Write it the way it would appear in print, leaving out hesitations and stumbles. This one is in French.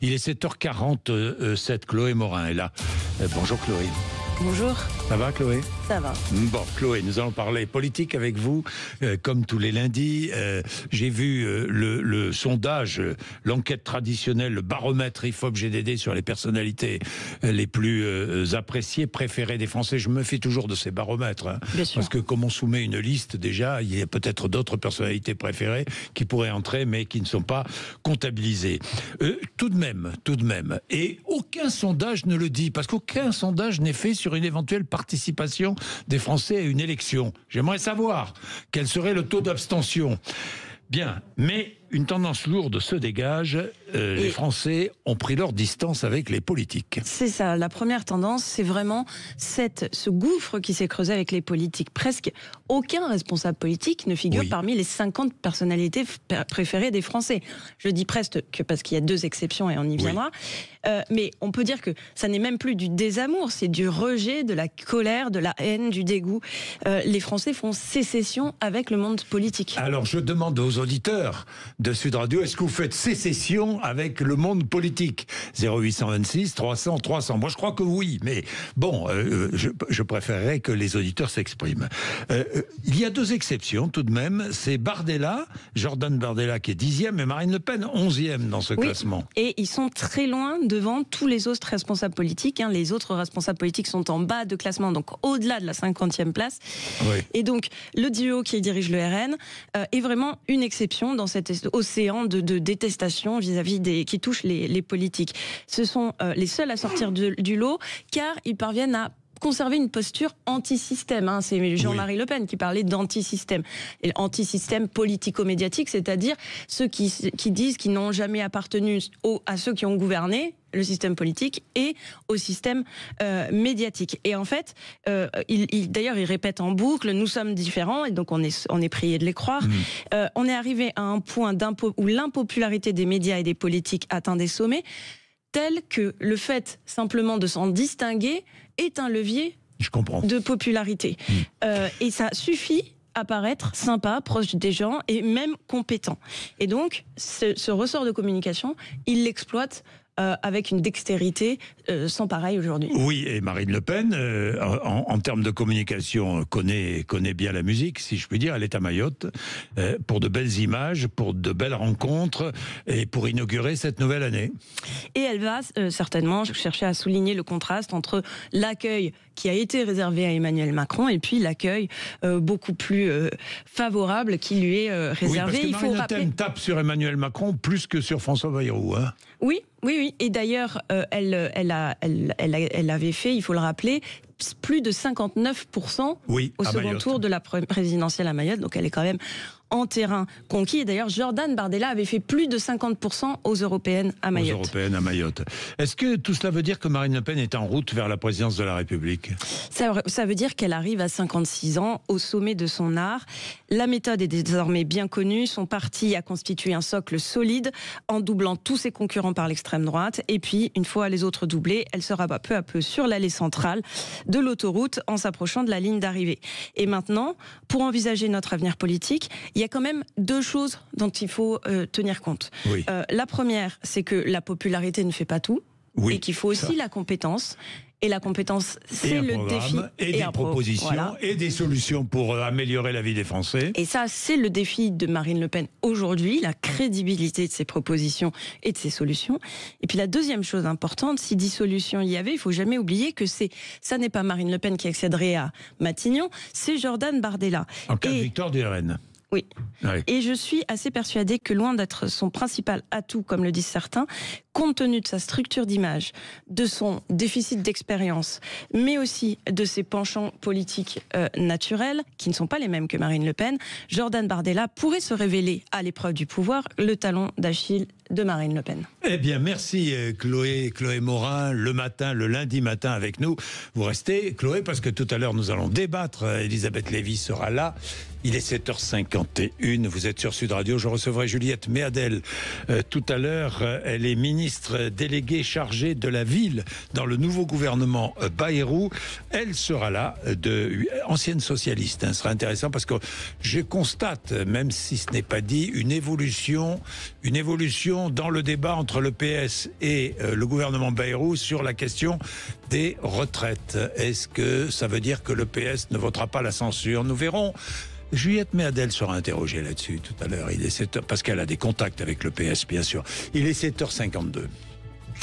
Il est 7h47, Chloé Morin est là. Bonjour Chloé. Bonjour. Ça va Chloé? Ça va. Bon Chloé, nous allons parler politique avec vous, comme tous les lundis. J'ai vu le sondage, l'enquête traditionnelle, le baromètre IFOP-GDD sur les personnalités les plus appréciées, préférées des Français. Je me fie toujours de ces baromètres. Bien sûr. Parce que comme on soumet une liste, déjà, il y a peut-être d'autres personnalités préférées qui pourraient entrer, mais qui ne sont pas comptabilisées. Tout de même, et aucun sondage ne le dit, parce qu'aucun sondage n'est fait sur une éventuelle participation des Français à une élection. J'aimerais savoir quel serait le taux d'abstention. Bien, mais une tendance lourde se dégage. Les Français ont pris leur distance avec les politiques. C'est ça. La première tendance, c'est vraiment ce gouffre qui s'est creusé avec les politiques. Presque aucun responsable politique ne figure parmi les 50 personnalités préférées des Français. Je dis presque parce qu'il y a deux exceptions et on y viendra. Mais on peut dire que ça n'est même plus du désamour, c'est du rejet, de la colère, de la haine, du dégoût. Les Français font sécession avec le monde politique. Alors je demande aux auditeurs de Sud Radio, est-ce que vous faites sécession avec le monde politique? 0826 300 300. Moi je crois que oui, mais bon, je préférerais que les auditeurs s'expriment. Il y a deux exceptions tout de même, c'est Bardella, Jordan Bardella qui est 10e et Marine Le Pen 11e dans ce classement. Et ils sont très loin devant tous les autres responsables politiques. Les autres responsables politiques sont en bas de classement, donc au-delà de la 50e place. Et donc le duo qui dirige le RN est vraiment une exception dans cet océan de détestation vis-à-vis qui touche les politiques. Ce sont les seuls à sortir du lot, car ils parviennent à conserver une posture anti-système. C'est Jean-Marie Le Pen qui parlait d'anti-système. Et anti-système politico-médiatique, c'est-à-dire ceux qui disent qu'ils n'ont jamais appartenu à ceux qui ont gouverné le système politique et au système médiatique. Et en fait, d'ailleurs, il répète en boucle, nous sommes différents, et donc on est prié de les croire. On est arrivé à un point où l'impopularité des médias et des politiques atteint des sommets, tel que le fait simplement de s'en distinguer est un levier de popularité. Et ça suffit à paraître sympa, proche des gens et même compétent. Et donc, ce ressort de communication, il l'exploite avec une dextérité sans pareil aujourd'hui. Oui, et Marine Le Pen, en termes de communication, connaît bien la musique, si je puis dire. Elle est à Mayotte pour de belles images, pour de belles rencontres et pour inaugurer cette nouvelle année. Et elle va certainement chercher à souligner le contraste entre l'accueil qui a été réservé à Emmanuel Macron et puis l'accueil beaucoup plus favorable qui lui est réservé. Oui, parce que Marine Le Pen tape sur Emmanuel Macron plus que sur François Bayrou. Oui. Et d'ailleurs, elle avait fait, il faut le rappeler, plus de 59% au second tour de la présidentielle à Mayotte. Donc elle est quand même en terrain conquis. Et d'ailleurs, Jordan Bardella avait fait plus de 50% aux européennes à Mayotte. Est-ce que tout cela veut dire que Marine Le Pen est en route vers la présidence de la République? Ça veut dire qu'elle arrive à 56 ans, au sommet de son art. La méthode est désormais bien connue. Son parti a constitué un socle solide en doublant tous ses concurrents par l'extrême droite. Et puis, une fois les autres doublés, elle sera peu à peu sur l'allée centrale de l'autoroute en s'approchant de la ligne d'arrivée. Et maintenant, pour envisager notre avenir politique, il y a quand même deux choses dont il faut tenir compte. La première, c'est que la popularité ne fait pas tout et qu'il faut aussi la compétence. Et la compétence, c'est le défi. Et des propositions et des solutions pour améliorer la vie des Français. Et ça, c'est le défi de Marine Le Pen aujourd'hui, la crédibilité de ses propositions et de ses solutions. Et puis la deuxième chose importante, si dissolution il y avait, il faut jamais oublier que ça n'est pas Marine Le Pen qui accéderait à Matignon, c'est Jordan Bardella. En cas de victoire du RN. Oui. Et je suis assez persuadée que loin d'être son principal atout, comme le disent certains, compte tenu de sa structure d'image, de son déficit d'expérience, mais aussi de ses penchants politiques naturels, qui ne sont pas les mêmes que Marine Le Pen, Jordan Bardella pourrait se révéler, à l'épreuve du pouvoir, le talon d'Achille de Marine Le Pen. Eh bien, merci Chloé Morin, le lundi matin avec nous. Vous restez, Chloé, parce que tout à l'heure, nous allons débattre. Elisabeth Lévy sera là. Il est 7h51, vous êtes sur Sud Radio. Je recevrai Juliette Méadel tout à l'heure. Elle est ministre déléguée chargée de la ville dans le nouveau gouvernement Bayrou. Elle sera là, ancienne socialiste. Ce sera intéressant parce que je constate, même si ce n'est pas dit, une évolution tensions dans le débat entre le PS et le gouvernement Bayrou sur la question des retraites. Est-ce que ça veut dire que le PS ne votera pas la censure? Nous verrons. Juliette Méadel sera interrogée là-dessus tout à l'heure. Il est 7h, parce qu'elle a des contacts avec le PS, bien sûr. Il est 7h52.